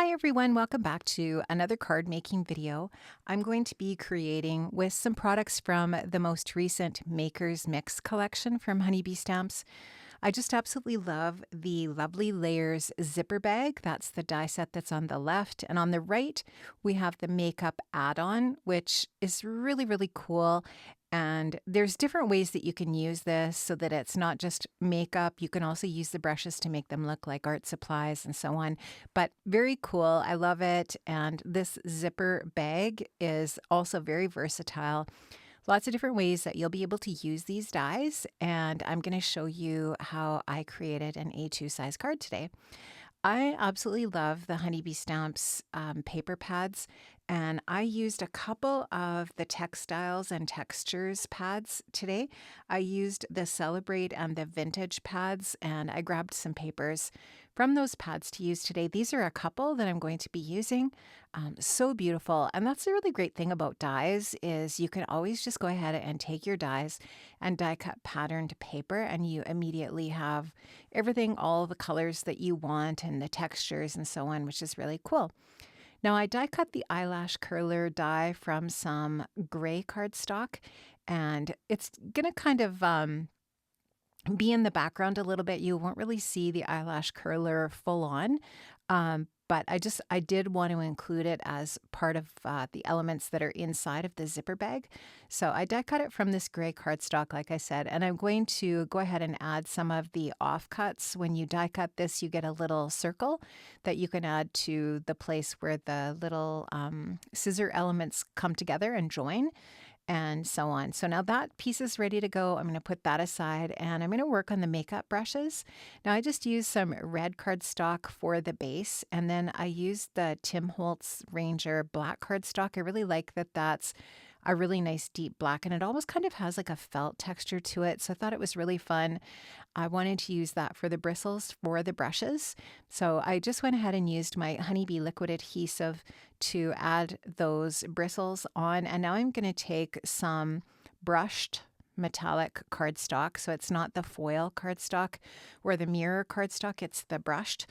Hi everyone, welcome back to another card making video. I'm going to be creating with some products from the most recent Maker's Mix collection from Honeybee Stamps. I just absolutely love the Lovely Layers zipper bag. That's the die set that's on the left. And on the right, we have the makeup add-on, which is really, really cool. And there's different ways that you can use this so that it's not just makeup. You can also use the brushes to make them look like art supplies and so on. But very cool. I love it. And this zipper bag is also very versatile. Lots of different ways that you'll be able to use these dies. And I'm going to show you how I created an A2 size card today. I absolutely love the Honeybee Stamps paper pads, and I used a couple of the Textiles and Textures pads today. I used the Celebrate and the Vintage pads, and I grabbed some papers from those pads to use today. These are a couple that I'm going to be using. So beautiful. And that's the really great thing about dies is you can always just go ahead and take your dies and die cut patterned paper, and you immediately have everything, all the colors that you want and the textures and so on, which is really cool. Now I die cut the eyelash curler die from some gray cardstock, and it's gonna kind of be in the background a little bit. You won't really see the eyelash curler full on, but I did want to include it as part of the elements that are inside of the zipper bag. So I die cut it from this gray cardstock, like I said, and I'm going to go ahead and add some of the offcuts. When you die cut this, you get a little circle that you can add to the place where the little scissor elements come together and join, and so on. So now that piece is ready to go. I'm going to put that aside and I'm going to work on the makeup brushes. Now I just used some red cardstock for the base, and then I used the Tim Holtz Ranger black cardstock. I really like that that's a really nice deep black, and it almost kind of has like a felt texture to it. So I thought it was really fun. I wanted to use that for the bristles for the brushes. So I just went ahead and used my Honeybee liquid adhesive to add those bristles on. And now I'm going to take some brushed metallic cardstock. So it's not the foil cardstock or the mirror cardstock, it's the brushed.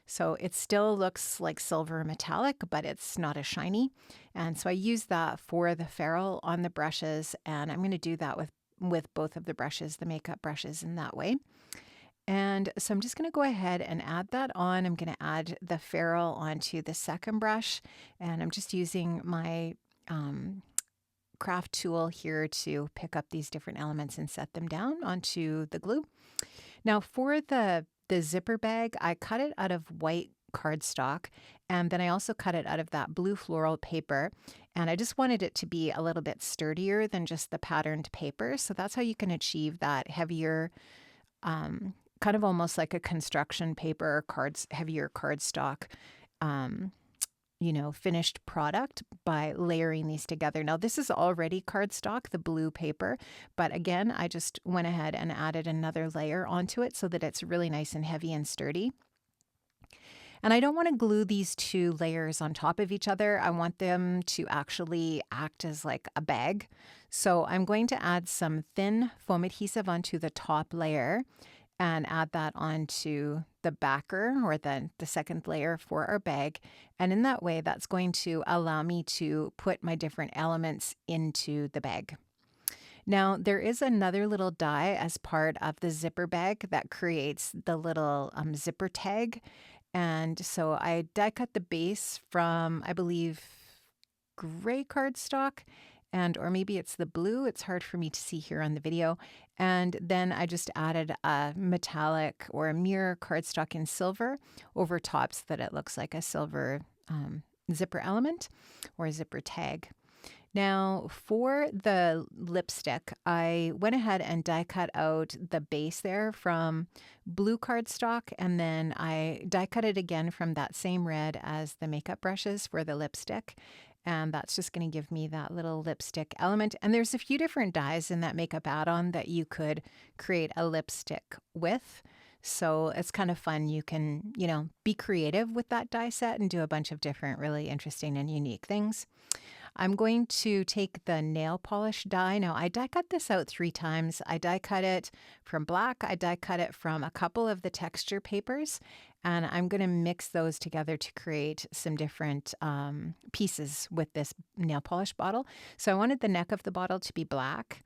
So it still looks like silver metallic, but it's not as shiny. And so I use that for the ferrule on the brushes, and I'm going to do that with both of the brushes, the makeup brushes, in that way. And so I'm just going to go ahead and add that on. I'm going to add the ferrule onto the second brush, and I'm just using my craft tool here to pick up these different elements and set them down onto the glue. Now for the zipper bag, I cut it out of white cardstock, and then I also cut it out of that blue floral paper, and I just wanted it to be a little bit sturdier than just the patterned paper. So that's how you can achieve that heavier, kind of almost like a construction paper, heavier cardstock, finished product by layering these together. Now this is already cardstock, the blue paper, but again, I just went ahead and added another layer onto it so that it's really nice and heavy and sturdy. And I don't want to glue these two layers on top of each other. I want them to actually act as like a bag. So I'm going to add some thin foam adhesive onto the top layer and add that onto the backer, or the second layer for our bag. And in that way, that's going to allow me to put my different elements into the bag. Now, there is another little die as part of the zipper bag that creates the little zipper tag. And so I die cut the base from, I believe, gray cardstock, or maybe it's the blue. It's hard for me to see here on the video. And then I just added a metallic or a mirror cardstock in silver over top so that it looks like a silver zipper element or zipper tag. Now for the lipstick, I went ahead and die cut out the base there from blue cardstock, and then I die cut it again from that same red as the makeup brushes for the lipstick. And that's just going to give me that little lipstick element. And there's a few different dyes in that makeup add-on that you could create a lipstick with. So it's kind of fun. You can, be creative with that die set and do a bunch of different really interesting and unique things. I'm going to take the nail polish die. Now, I die cut this out 3 times. I die cut it from black. I die cut it from a couple of the texture papers, and I'm going to mix those together to create some different pieces with this nail polish bottle. So I wanted the neck of the bottle to be black,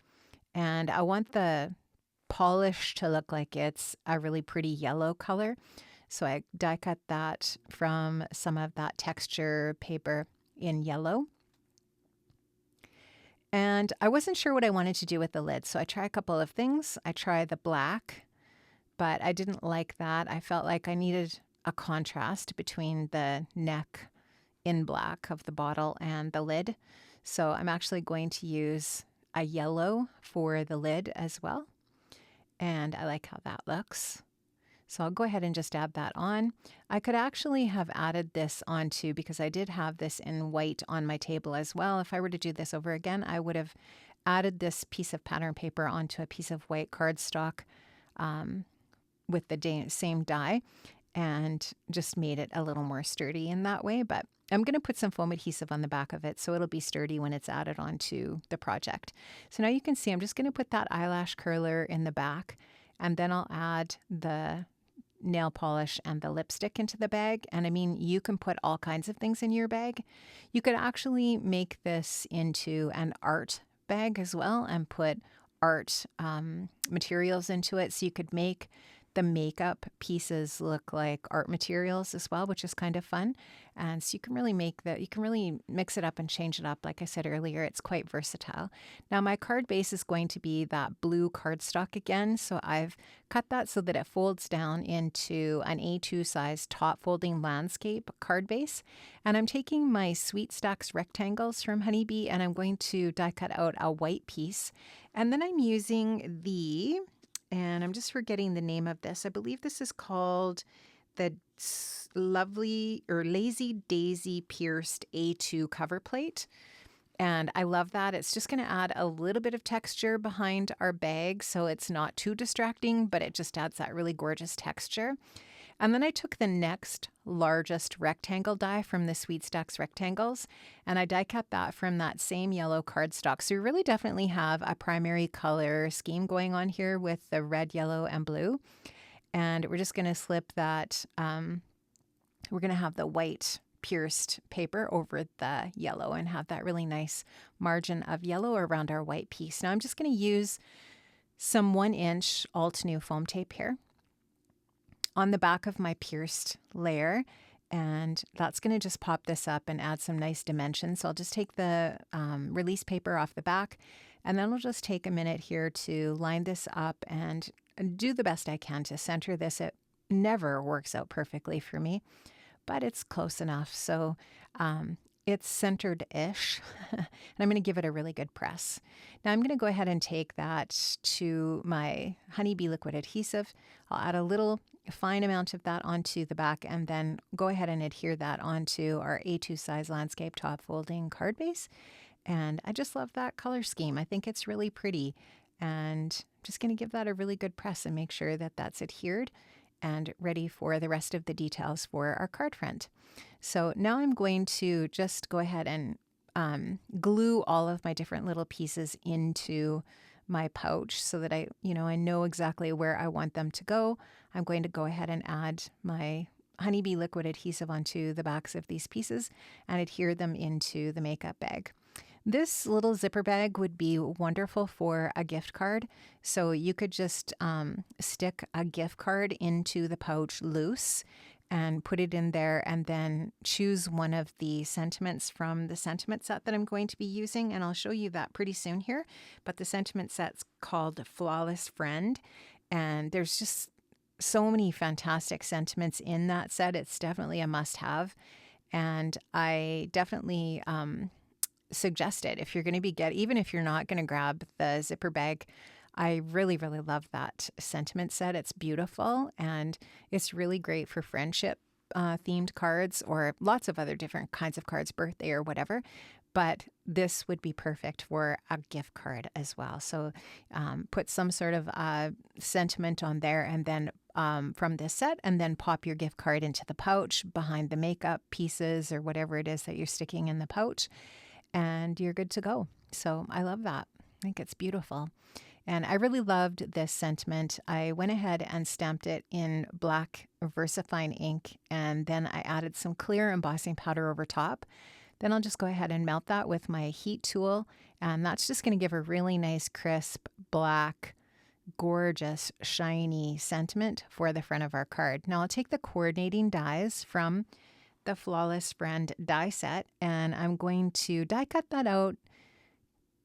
and I want the polish to look like it's a really pretty yellow color. So I die cut that from some of that texture paper in yellow. And I wasn't sure what I wanted to do with the lid, so I tried a couple of things. I tried the black, but I didn't like that. I felt like I needed a contrast between the neck in black of the bottle and the lid. So I'm actually going to use a yellow for the lid as well. And I like how that looks. So I'll go ahead and just add that on. I could actually have added this onto, because I did have this in white on my table as well. If I were to do this over again, I would have added this piece of pattern paper onto a piece of white cardstock with the same die and just made it a little more sturdy in that way. But I'm going to put some foam adhesive on the back of it so it'll be sturdy when it's added onto the project. So now you can see I'm just going to put that eyelash curler in the back, and then I'll add the nail polish and the lipstick into the bag. And I mean, you can put all kinds of things in your bag. You could actually make this into an art bag as well and put art materials into it. So you could make the makeup pieces look like art materials as well, which is kind of fun. And so you can really mix it up and change it up. Like I said earlier, it's quite versatile. Now my card base is going to be that blue cardstock again. So I've cut that so that it folds down into an A2 size top folding landscape card base. And I'm taking my Sweet Stacks rectangles from Honeybee and I'm going to die cut out a white piece. And then I'm using and I'm just forgetting the name of this. I believe this is called the Lovely or Lazy Daisy Pierced A2 cover plate. And I love that. It's just going to add a little bit of texture behind our bag so it's not too distracting, but it just adds that really gorgeous texture. And then I took the next largest rectangle die from the Sweet Stacks rectangles, and I die cut that from that same yellow cardstock. So we really definitely have a primary color scheme going on here with the red, yellow, and blue. And we're just going to slip that, we're going to have the white pierced paper over the yellow and have that really nice margin of yellow around our white piece. Now I'm just going to use some 1-inch Alt-New foam tape here on the back of my pierced layer, and that's going to just pop this up and add some nice dimensions. So I'll just take the release paper off the back, and then we'll just take a minute here to line this up and do the best I can to center this. It never works out perfectly for me, but it's close enough. So it's centered-ish, and I'm going to give it a really good press. Now I'm going to go ahead and take that to my Honeybee liquid adhesive. I'll add a little fine amount of that onto the back and then go ahead and adhere that onto our A2 size landscape top folding card base. And I just love that color scheme. I think it's really pretty, and I'm just going to give that a really good press and make sure that that's adhered and ready for the rest of the details for our card front. So now I'm going to just go ahead and glue all of my different little pieces into my pouch so that I know exactly where I want them to go. I'm going to go ahead and add my Honeybee liquid adhesive onto the backs of these pieces and adhere them into the makeup bag. This little zipper bag would be wonderful for a gift card. So you could just stick a gift card into the pouch loose and put it in there, and then choose one of the sentiments from the sentiment set that I'm going to be using. And I'll show you that pretty soon here. But the sentiment set's called Flawless Friend. And there's just so many fantastic sentiments in that set. It's definitely a must-have. And I definitely suggest it if you're going to be even if you're not going to grab the zipper bag. I really, really love that sentiment set. It's beautiful, and it's really great for friendship themed cards or lots of other different kinds of cards, birthday or whatever. But this would be perfect for a gift card as well. So put some sort of sentiment on there, and then from this set, and then pop your gift card into the pouch behind the makeup pieces or whatever it is that you're sticking in the pouch. and you're good to go. So I love that. I think it's beautiful. And I really loved this sentiment. I went ahead and stamped it in black VersaFine ink, and then I added some clear embossing powder over top. Then I'll just go ahead and melt that with my heat tool, and that's just going to give a really nice, crisp, black, gorgeous, shiny sentiment for the front of our card. Now I'll take the coordinating dies from the Flawless Brand die set, and I'm going to die cut that out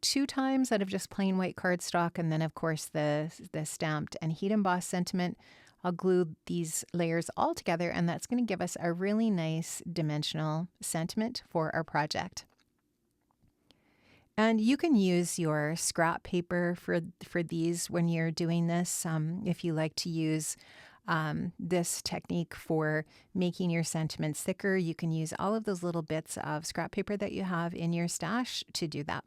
2 times out of just plain white cardstock, and then of course the stamped and heat embossed sentiment. I'll glue these layers all together, and that's going to give us a really nice dimensional sentiment for our project. And you can use your scrap paper for these when you're doing this. If you like to use this technique for making your sentiments thicker, you can use all of those little bits of scrap paper that you have in your stash to do that.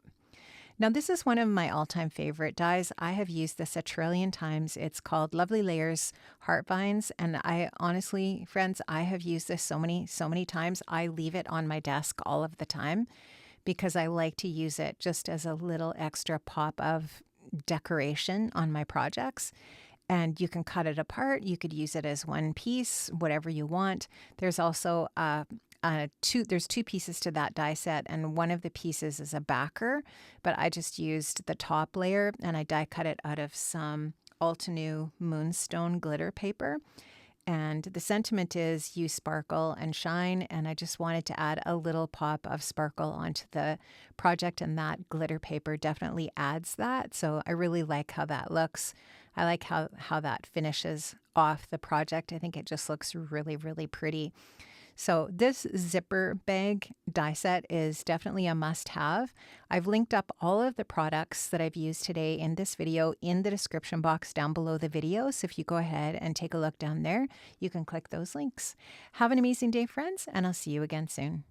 Now, this is one of my all-time favorite dies. I have used this a trillion times. It's called Lovely Layers Heart Vines, and I honestly, friends, I have used this so many times. I leave it on my desk all of the time because I like to use it just as a little extra pop of decoration on my projects. And you can cut it apart. You could use it as one piece, whatever you want. There's also there's 2 pieces to that die set, and one of the pieces is a backer, but I just used the top layer and I die cut it out of some Altenew Moonstone glitter paper. And the sentiment is you sparkle and shine, and I just wanted to add a little pop of sparkle onto the project, and that glitter paper definitely adds that. So I really like how that looks. I like how that finishes off the project. I think it just looks really, really pretty. So this zipper bag die set is definitely a must-have. I've linked up all of the products that I've used today in this video in the description box down below the video. So if you go ahead and take a look down there, you can click those links. Have an amazing day, friends, and I'll see you again soon.